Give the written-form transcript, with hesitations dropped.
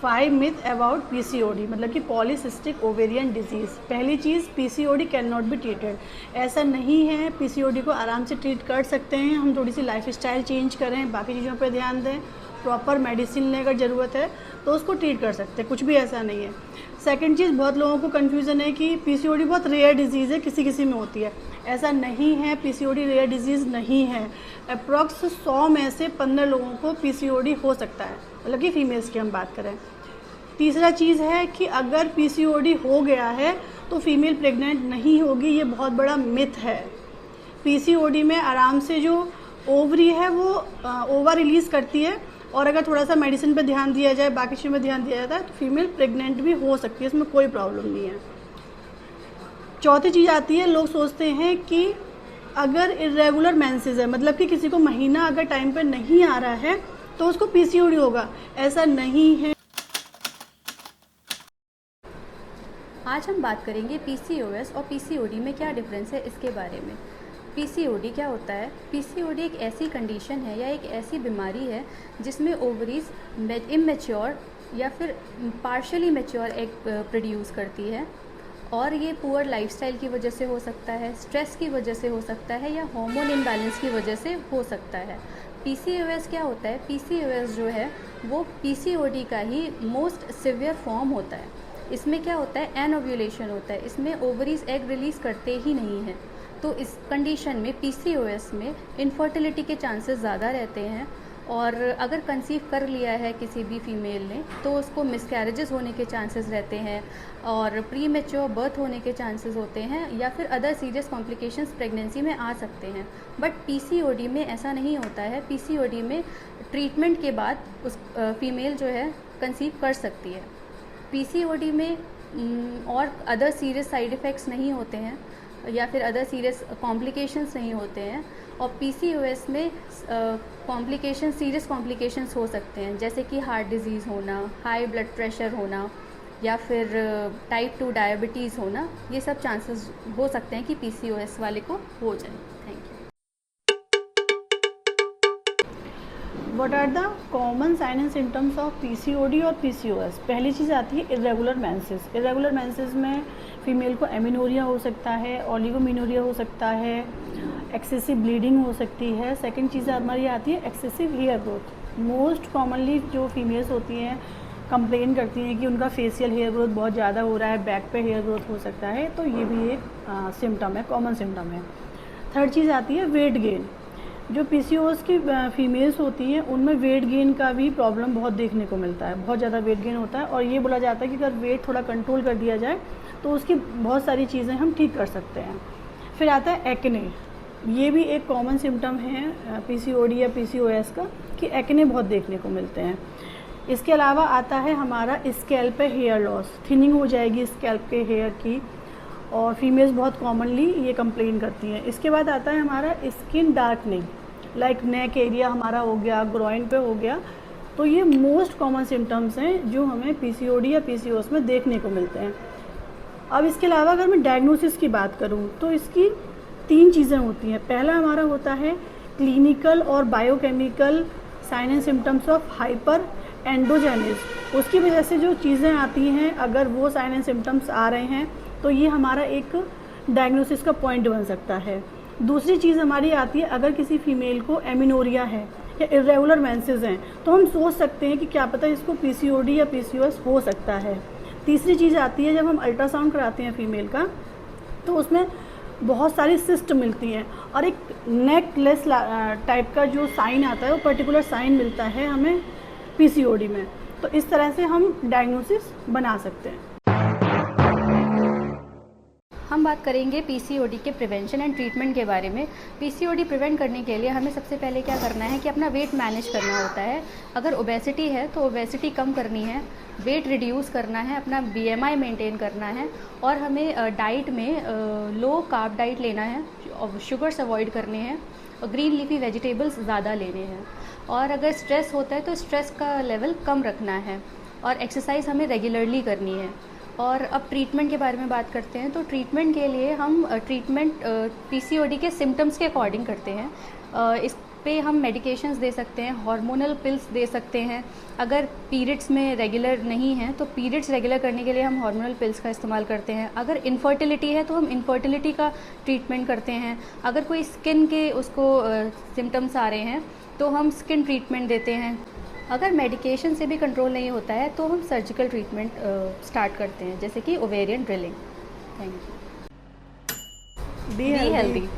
5 myth about PCOD, मतलब कि polycystic ovarian disease. पहली चीज़, PCOD can not be treated. ऐसा नहीं है, पीसीओडी को आराम से ट्रीट कर सकते हैं हम, थोड़ी सी लाइफस्टाइल चेंज करें, बाकी चीज़ों पर ध्यान दें, प्रॉपर मेडिसिन लें, अगर ज़रूरत है तो उसको ट्रीट कर सकते हैं, कुछ भी ऐसा नहीं है। सेकंड चीज़, बहुत लोगों को कन्फ्यूज़न है कि पीसीओडी बहुत रेयर डिजीज़ है, किसी किसी में होती है। ऐसा नहीं है, पीसीओडी रेयर डिजीज़ नहीं है। अप्रॉक्स 100 में से 15 लोगों को पीसीओडी हो सकता है, मतलब कि फीमेल्स की हम बात करें। तीसरा चीज़ है कि अगर पीसीओडी हो गया है तो फीमेल प्रेग्नेंट नहीं होगी, ये बहुत बड़ा मिथ है। पीसीओडी में आराम से जो ओवरी है वो ओवर रिलीज़ करती है, और अगर थोड़ा सा मेडिसिन पे ध्यान दिया जाए, बाकी चीज़ों में ध्यान दिया जाता है, तो फीमेल प्रेग्नेंट भी हो सकती है, इसमें कोई प्रॉब्लम नहीं है। चौथी चीज़ आती है, लोग सोचते हैं कि अगर इरेगुलर मेंसेस है, मतलब कि किसी को महीना अगर टाइम पे नहीं आ रहा है तो उसको पीसीओडी होगा। ऐसा नहीं है। आज हम बात करेंगे पीसीओएस और पीसीओडी में क्या डिफरेंस है इसके बारे में। पीसीओडी क्या होता है? पीसीओडी एक ऐसी कंडीशन है या एक ऐसी बीमारी है जिसमें ओवरीज इमेच्योर या फिर पार्शली मैच्योर एग प्रोड्यूस करती है, और ये पुअर लाइफस्टाइल की वजह से हो सकता है, स्ट्रेस की वजह से हो सकता है, या हार्मोन इम्बैलेंस की वजह से हो सकता है। पीसीओएस क्या होता है? पीसीओएस जो है वो पीसीओडी का ही मोस्ट सिवियर फॉर्म होता है। इसमें क्या होता है? एनओव्यूलेशन होता है, इसमें ओवरीज एग रिलीज़ करते ही नहीं हैं। तो इस कंडीशन में पीसीओएस में इनफर्टिलिटी के चांसेस ज़्यादा रहते हैं, और अगर कंसीव कर लिया है किसी भी फीमेल ने तो उसको मिसकैरेजेस होने के चांसेस रहते हैं, और प्री मैच्योर बर्थ होने के चांसेस होते हैं, या फिर अदर सीरियस कॉम्प्लिकेशंस प्रेगनेंसी में आ सकते हैं। बट पीसीओडी में ऐसा नहीं होता है। पीसीओडी में ट्रीटमेंट के बाद उस फीमेल जो है कंसीव कर सकती है। पीसीओडी में और अदर सीरियस साइड इफ़ेक्ट्स नहीं होते हैं, या फिर अदर सीरियस कॉम्प्लिकेशंस नहीं होते हैं। और पीसीओएस में सीरियस कॉम्प्लिकेशंस हो सकते हैं, जैसे कि हार्ट डिजीज़ होना, हाई ब्लड प्रेशर होना, या फिर टाइप 2 डायबिटीज़ होना। ये सब चांसेस हो सकते हैं कि पीसीओएस वाले को हो जाए। Thank you. What are the common sign and symptoms of PCOD और पीसीओएस? पहली चीज़ आती है इरेगुलर मेंसेस। इरेगुलर मेंसेस में फीमेल को एमिनोरिया हो सकता है, ओलिगोमिनोरिया हो सकता है, एक्सेसिव ब्लीडिंग हो सकती है। सेकंड चीज़ हमारी आती है excessive hair growth. Most commonly जो फीमेल्स होती हैं कंप्लेन करती हैं कि उनका फेशियल हेयर ग्रोथ बहुत ज़्यादा हो रहा है, बैक पे हेयर ग्रोथ हो सकता है, तो ये भी एक सिम्टम है, कॉमन सिम्टम है। थर्ड चीज़ आती है वेट गेन। जो पीसीओएस की फीमेल्स होती हैं उनमें वेट गेन का भी प्रॉब्लम बहुत देखने को मिलता है, बहुत ज़्यादा वेट गेन होता है, और ये बोला जाता है कि अगर वेट थोड़ा कंट्रोल कर दिया जाए तो उसकी बहुत सारी चीज़ें हम ठीक कर सकते हैं। फिर आता है एक्ने। ये भी एक कॉमन सिम्टम है पीसीओडी या पीसीओएस का, कि एक्ने बहुत देखने को मिलते हैं। इसके अलावा आता है हमारा स्कैल्प पे हेयर लॉस, थिनिंग हो जाएगी स्कैल्प के हेयर की, और फीमेल्स बहुत कॉमनली ये कंप्लेन करती हैं। इसके बाद आता है हमारा skin darkening, like neck area हमारा हो गया, ग्रोइन पे हो गया। तो ये मोस्ट कॉमन सिम्टम्स हैं जो हमें पीसीओडी या पीसीओएस में देखने को मिलते हैं। अब इसके अलावा अगर मैं डायग्नोसिस की बात करूँ तो इसकी 3 चीज़ें होती हैं। पहला हमारा होता है क्लिनिकल और biochemical sign and symptoms of hyper androgenism. उसकी वजह से जो चीज़ें आती हैं, अगर वो साइन एंड सिम्टम्स आ रहे हैं तो ये हमारा एक डायग्नोसिस का पॉइंट बन सकता है। दूसरी चीज़ हमारी आती है, अगर किसी फीमेल को एमिनोरिया है या इरेगुलर मेंसेस हैं तो हम सोच सकते हैं कि क्या पता इसको पीसीओडी या पीसीओएस हो सकता है। तीसरी चीज़ आती है, जब हम अल्ट्रासाउंड कराते हैं फीमेल का तो उसमें बहुत सारी सिस्ट मिलती हैं, और एक नेकलेस टाइप का जो साइन आता है, वो पर्टिकुलर साइन मिलता है हमें पीसीओडी में। तो इस तरह से हम डायग्नोसिस बना सकते हैं। हम बात करेंगे पीसीओडी के प्रिवेंशन एंड ट्रीटमेंट के बारे में। पीसीओडी प्रिवेंट करने के लिए हमें सबसे पहले क्या करना है कि अपना वेट मैनेज करना होता है। अगर ओबेसिटी है तो ओबेसिटी कम करनी है, वेट रिड्यूस करना है, अपना बीएमआई मेंटेन करना है, और हमें डाइट में लो कार्ब डाइट लेना है, शुगर्स अवॉइड करने हैं, और ग्रीन लीफी वेजिटेबल्स ज़्यादा लेने हैं। और अगर स्ट्रेस होता है तो स्ट्रेस का लेवल कम रखना है, और एक्सरसाइज हमें रेगुलरली करनी है। और अब ट्रीटमेंट के बारे में बात करते हैं। तो ट्रीटमेंट के लिए हम ट्रीटमेंट पीसीओडी के सिम्टम्स के अकॉर्डिंग करते हैं। पे हम मेडिकेशंस दे सकते हैं, हार्मोनल पिल्स दे सकते हैं। अगर पीरियड्स में रेगुलर नहीं हैं तो पीरियड्स रेगुलर करने के लिए हम हार्मोनल पिल्स का इस्तेमाल करते हैं। अगर इनफर्टिलिटी है तो हम इनफर्टिलिटी का ट्रीटमेंट करते हैं। अगर कोई स्किन के उसको सिम्टम्स आ रहे हैं तो हम स्किन ट्रीटमेंट देते हैं। अगर मेडिकेशन से भी कंट्रोल नहीं होता है तो हम सर्जिकल ट्रीटमेंट स्टार्ट करते हैं, जैसे कि ovarian drilling. Thank you. Be healthy.